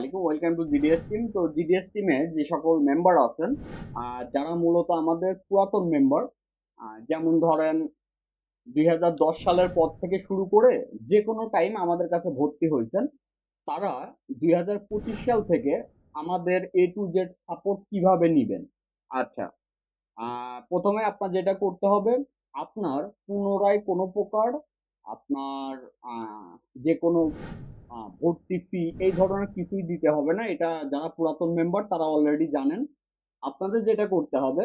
আলাইকুম, welcome to GDS team. তো GDS টিমে যে সকল মেম্বার আছেন, যারা মূলত আমাদের পুরাতন মেম্বার, যেমন ধরেন 2010 সালের পর থেকে শুরু করে যে কোনো টাইম আমাদের কাছে ভর্তি হয়েছেন, তারা 2025 সাল থেকে আমাদের এ টু জেড সাপোর্ট কিভাবে নিবেন। আচ্ছা, প্রথমে আপনার যেটা করতে হবে, আপনার পুনরায় কোনো প্রকার আপনার আহ, যে কোনো ভর্তি ফি এই ধরনের কিছুই দিতে হবে না। এটা যারা পুরাতন মেম্বার তারা অলরেডি জানেন। আপনাদের যেটা করতে হবে,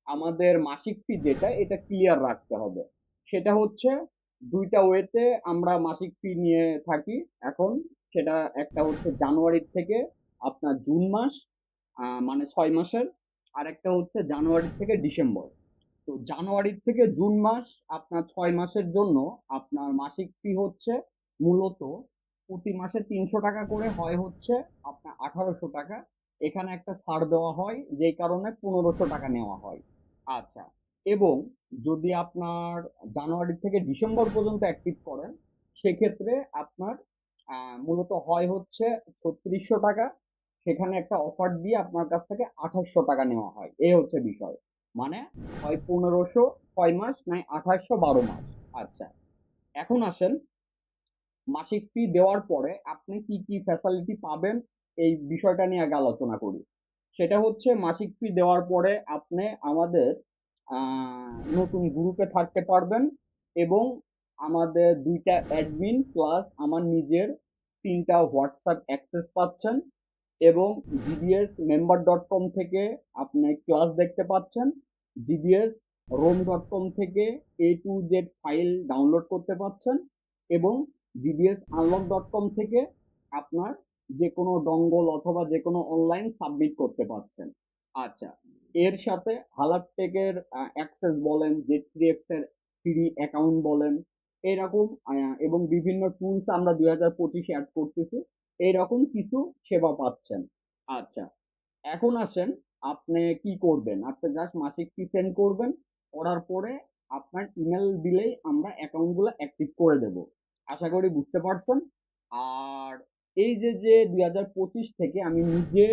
আমাদের মাসিক ফি যেটা এটা ক্লিয়ার রাখতে হবে। সেটা হচ্ছে দুইটা ওয়েতে আমরা মাসিক ফি নিয়ে থাকি এখন। সেটা একটা হচ্ছে জানুয়ারি থেকে আপনার জুন মাস, মানে 6 মাসের। আর একটা হচ্ছে জানুয়ারি থেকে ডিসেম্বর। তো জানুয়ারি থেকে জুন মাস আপনার 6 মাসের জন্য আপনার মাসিক ফি হচ্ছে মূলত প্রতি মাসে 300 টাকা করে হয়, হচ্ছে আপনার 1800 টাকা। এখানে একটা ছাড় দেওয়া হয় যেই কারণে 1500 টাকা নেওয়া হয়। আচ্ছা, এবং যদি আপনার জানুয়ারি থেকে ডিসেম্বর পর্যন্ত অ্যাক্টিভ করেন, সেক্ষেত্রে আপনার মূলত হয় হচ্ছে 3600 টাকা। সেখানে একটা অফার দিয়ে আপনার কাছ থেকে 2800 টাকা নেওয়া হয়। এই হচ্ছে বিষয়। মানে হয় 1500 6 মাস, নাই 2800 12 মাস। আচ্ছা, এখন আসেন মাসিক ফি দেওয়ার পরে আপনি কি কি ফ্যাসিলিটি পাবেন, এই বিষয়টা নিয়ে আগে আলোচনা করি। সেটা হচ্ছে মাসিক ফি দেওয়ার পরে আপনি আমাদের নতুন গ্রুপে থাকতে পারবেন, এবং আমাদের দুইটা অ্যাডমিন প্লাস আমার নিজের তিনটা হোয়াটসঅ্যাপ অ্যাক্সেস পাচ্ছেন, এবং জিডিএস মেম্বার ডট কম থেকে আপনি ক্লাস দেখতে পাচ্ছেন, জিডিএস রোম ডট কম থেকে এ টু জেড ফাইল ডাউনলোড করতে পাচ্ছেন, এবং জিডিএস আনলক ডট কম থেকে আপনার যে কোনো ডঙ্গল অথবা যে কোনো অনলাইন সাবমিট করতে পারছেন। আচ্ছা, এর সাথে হালাকটেকের অ্যাক্সেস বলেন, জেড থ্রি এক্স এর ফ্রি অ্যাকাউন্ট বলেন, এরকম এবং বিভিন্ন টুলস আমরা 2025 অ্যাড করতেছি, এইরকম কিছু সেবা পাচ্ছেন। আচ্ছা, এখন আসেন আপনি কি করবেন। আপনি জাস্ট মাসিক ফি সেন্ড করবেন, করার পরে আপনার ইমেল দিলেই আমরা অ্যাকাউন্ট গুলো অ্যাক্টিভ করে দেব। আশা করি বুঝতে পারছেন। আর এই যে যে 2025 থেকে আমি নিজে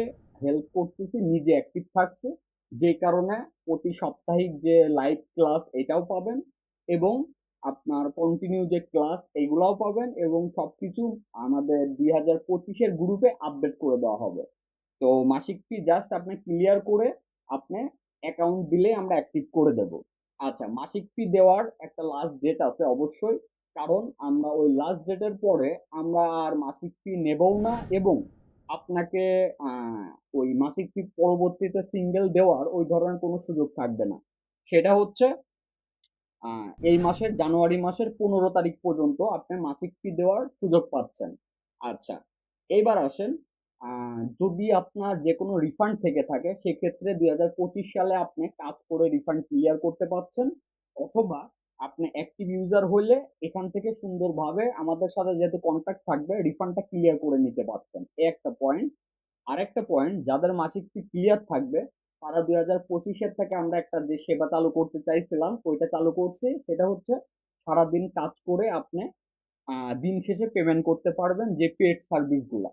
হেল্প করতেছি, নিজে অ্যাক্টিভ থাকছে, যে কারণে প্রতি সাপ্তাহিক যে লাইভ ক্লাস এটাও পাবেন, এবং আপনার কন্টিনিউ যে ক্লাস এগুলাও পাবেন, এবং সবকিছু আমাদের 2025-এর গ্রুপে আপডেট করে দেওয়া হবে। তো মাসিক ফি জাস্ট আপনি ক্লিয়ার করে আপনি অ্যাকাউন্ট দিলে আমরা অ্যাক্টিভ করে দেব। আচ্ছা, মাসিক ফি দেওয়ার একটা লাস্ট ডেট আছে অবশ্যই, কারণ আমরা ওই লাস্ট ডেটের পরে আমরা আর মাসিক ফি নেবও না, এবং আপনাকে আহ, ওই মাসিক ফি পরবর্তীতে সিঙ্গেল দেওয়ার ওই ধরনের কোনো সুযোগ থাকবে না। সেটা হচ্ছে এই মাসের জানুয়ারি মাসের 15 তারিখ পর্যন্ত আপনি মাসিক ফি দেওয়ার সুযোগ পাচ্ছেন। আচ্ছা, এইবার আসেন, যদি আপনার যে কোনো রিফান্ড থেকে থাকে, সেক্ষেত্রে 2025 সালে আপনি কাজ করে রিফান্ড ক্লিয়ার করতে পারছেন, অথবা আপনি অ্যাক্টিভ ইউজার হলে এখান থেকে সুন্দরভাবে আমাদের সাথে যেহেতু কন্ট্যাক্ট থাকবে, রিফান্ডটা ক্লিয়ার করে নিতে পারছেন। এই একটা পয়েন্ট। আরেকটা পয়েন্ট, যাদের মাসিক ফি ক্লিয়ার থাকবে তারা 2025-এর থেকে আমরা একটা যে সেবা চালু করতে চাইছিলাম ওইটা চালু করছি। সেটা হচ্ছে সারাদিন কাজ করে আপনি দিন শেষে পেমেন্ট করতে পারবেন যে পেড সার্ভিস গুলা।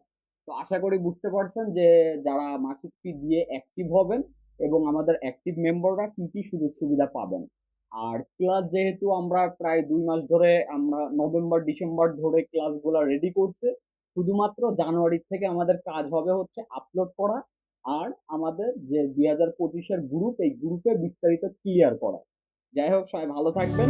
তো আশা করি বুঝতে পারছেন যে যারা মাসিক ফি দিয়ে অ্যাক্টিভ হবেন এবং আমাদের অ্যাক্টিভ মেম্বাররা কি কি সুযোগ সুবিধা পাবেন। আর ক্লাস যেহেতু আমরা প্রায় 2 মাস ধরে, আমরা নভেম্বর ডিসেম্বর ধরে ক্লাসগুলো রেডি করছে, শুধুমাত্র জানুয়ারি থেকে আমাদের কাজ হবে হচ্ছে আপলোড করা, আর আমাদের যে 2025-এর গ্রুপ এই গ্রুপে বিস্তারিত ক্লিয়ার করা। যাই হোক, সবাই ভালো থাকবেন।